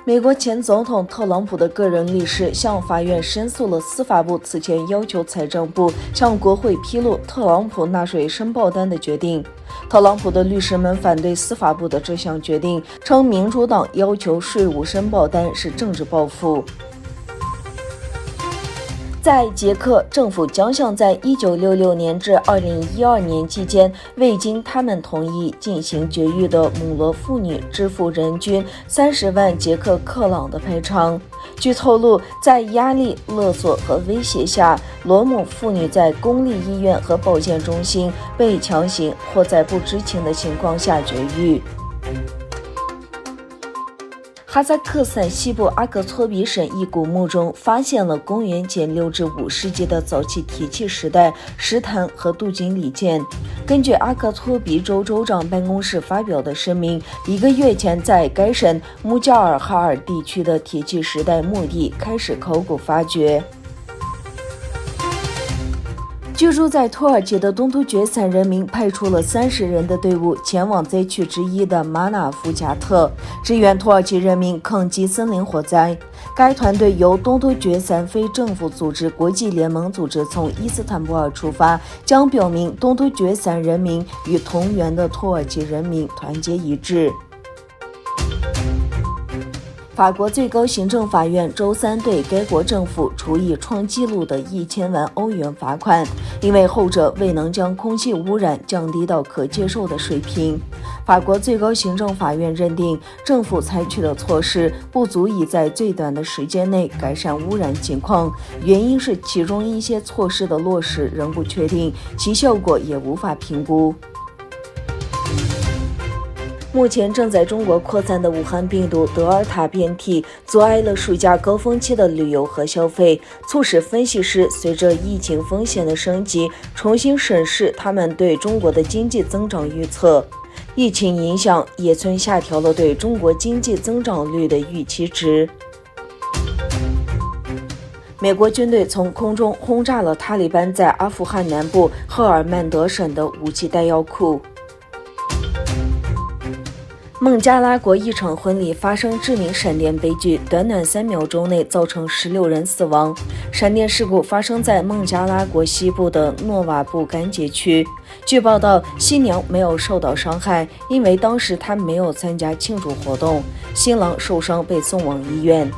美国前总统特朗普的个人律师向法院申诉了司法部此前要求财政部向国会披露特朗普纳税申报单的决定。特朗普的律师们反对司法部的这项决定，称民主党要求税务申报单是政治报复。在捷克，政府将向在1966年至2012年期间未经他们同意进行绝育的母罗妇女支付人均30万捷克克朗的赔偿。据透露，在压力、勒索和威胁下，罗姆妇女在公立医院和保健中心被强行或在不知情的情况下绝育。哈萨克斯坦西部阿克措比省一古墓中发现了公元前6至5世纪的早期铁器时代石坛和镀金礼件。根据阿克措比州州长办公室发表的声明，1个月前在该省穆加尔哈尔地区的铁器时代墓地开始考古发掘。居住在土耳其的东突厥散人民派出了30人的队伍前往灾区之一的马纳夫加特，支援土耳其人民抗击森林火灾。该团队由东突厥散非政府组织国际联盟组织从伊斯坦布尔出发，将表明东突厥散人民与同源的土耳其人民团结一致。法国最高行政法院周三对该国政府处以创纪录的1000万欧元罚款，因为后者未能将空气污染降低到可接受的水平。法国最高行政法院认定，政府采取的措施不足以在最短的时间内改善污染情况，原因是其中一些措施的落实仍不确定，其效果也无法评估。目前正在中国扩散的武汉病毒德尔塔变体阻碍了暑假高峰期的旅游和消费，促使分析师随着疫情风险的升级，重新审视他们对中国的经济增长预测。疫情影响，野村下调了对中国经济增长率的预期值。美国军队从空中轰炸了塔利班在阿富汗南部赫尔曼德省的武器弹药库。孟加拉国一场婚礼发生致命闪电悲剧，短短3秒钟内造成16人死亡。闪电事故发生在孟加拉国西部的诺瓦布干节区。据报道，新娘没有受到伤害，因为当时她没有参加庆祝活动。新郎受伤被送往医院。